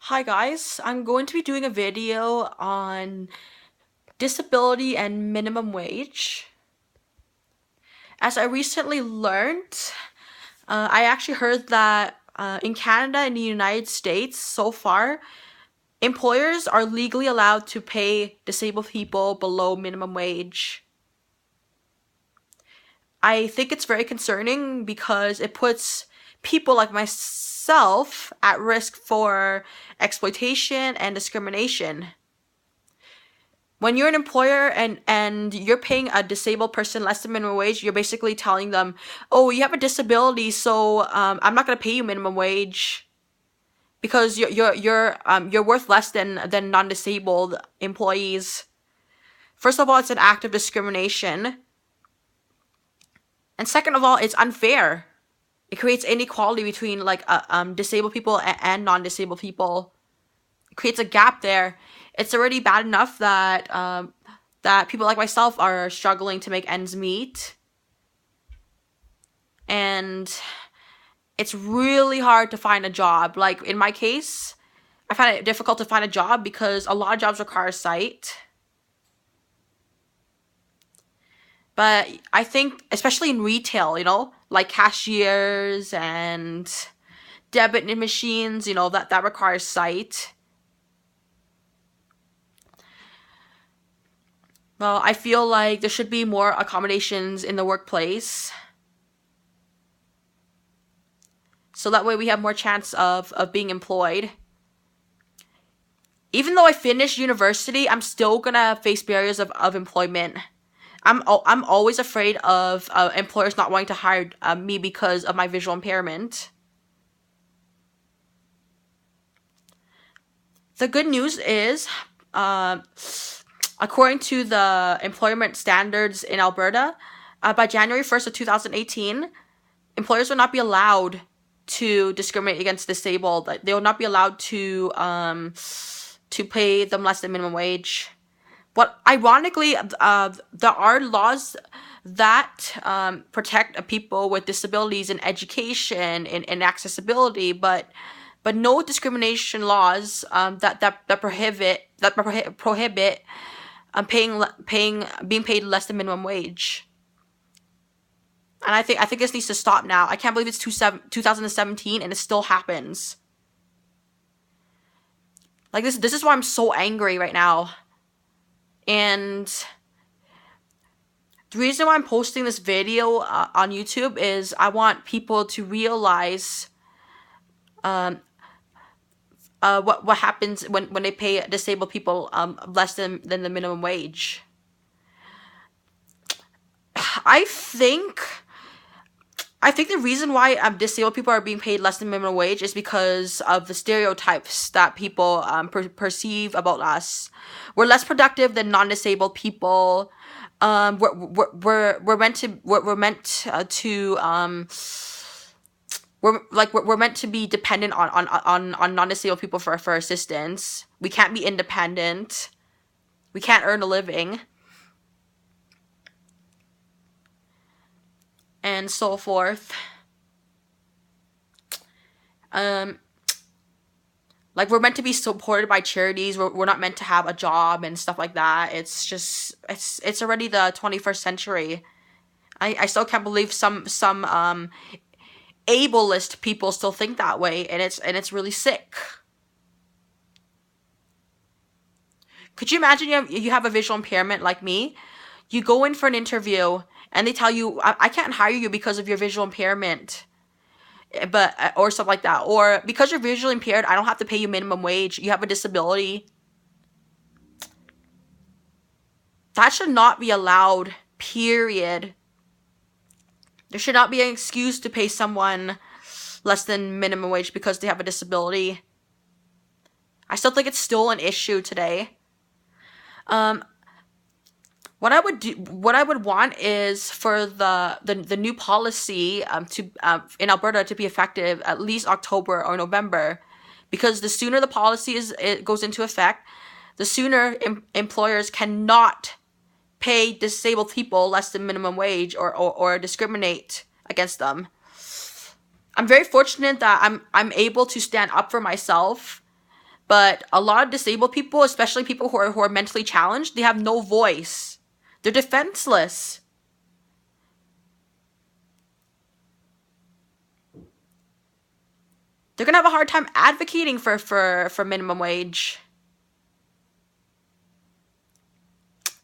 Hi guys, I'm going to be doing a video on disability and minimum wage. As I recently learned, I actually heard that in Canada and the United States, so far, employers are legally allowed to pay disabled people below minimum wage. I think it's very concerning because it puts people like myself at risk for exploitation and discrimination. When you're an employer and you're paying a disabled person less than minimum wage, you're basically telling them, "Oh, you have a disability, so I'm not gonna pay you minimum wage because you're worth less than non-disabled employees." First of all, it's an act of discrimination, and second of all, it's unfair. It creates inequality between disabled people and non-disabled people. It creates a gap there. It's already bad enough that people like myself are struggling to make ends meet. And it's really hard to find a job. Like in my case, I find it difficult to find a job because a lot of jobs require sight. But I think, especially in retail, like cashiers and debit machines, that requires sight. Well, I feel like there should be more accommodations in the workplace. So that way we have more chance of being employed. Even though I finished university, I'm still gonna face barriers of employment. I'm always afraid of employers not wanting to hire me because of my visual impairment. The good news is, according to the employment standards in Alberta, by January 1st of 2018, employers will not be allowed to discriminate against disabled. They will not be allowed to pay them less than minimum wage. But ironically, there are laws that protect people with disabilities in education and accessibility, but no discrimination laws that prohibit being paid less than minimum wage. And I think this needs to stop now. I can't believe it's 2017 and it still happens. Like this is why I'm so angry right now. And the reason why I'm posting this video on YouTube is I want people to realize what happens when they pay disabled people less than the minimum wage. I think the reason why disabled people are being paid less than minimum wage is because of the stereotypes that people perceive about us. We're less productive than non-disabled people. We're meant to we're meant to be dependent on non-disabled people for assistance. We can't be independent. We can't earn a living. And so forth. Like we're meant to be supported by charities. We're not meant to have a job and stuff like that. It's already the 21st century. I still can't believe some ableist people still think that way, and it's really sick. Could you imagine you have a visual impairment like me? You go in for an interview and they tell you, I can't hire you because of your visual impairment, or stuff like that. Or because you're visually impaired, I don't have to pay you minimum wage. You have a disability. That should not be allowed, period. There should not be an excuse to pay someone less than minimum wage because they have a disability. I still think it's still an issue today. What I would want is for the new policy to in Alberta to be effective at least October or November, because the sooner the policy it goes into effect, the sooner employers cannot pay disabled people less than minimum wage or discriminate against them. I'm very fortunate that I'm able to stand up for myself, But a lot of disabled people, especially people who are mentally challenged, they have no voice. They're defenseless. They're gonna have a hard time advocating for minimum wage.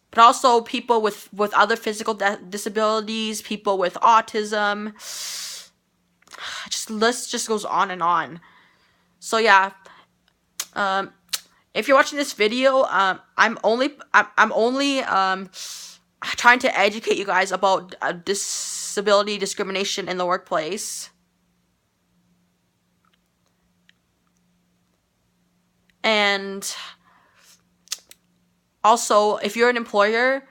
But also people with other physical disabilities, people with autism. List just goes on and on. So yeah, if you're watching this video, I'm only trying to educate you guys about disability discrimination in the workplace. And also, if you're an employer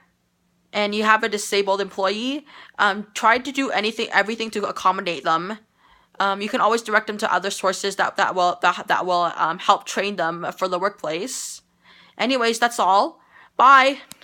and you have a disabled employee, try to do everything to accommodate them. You can always direct them to other sources that will help train them for the workplace. Anyways, that's all. Bye.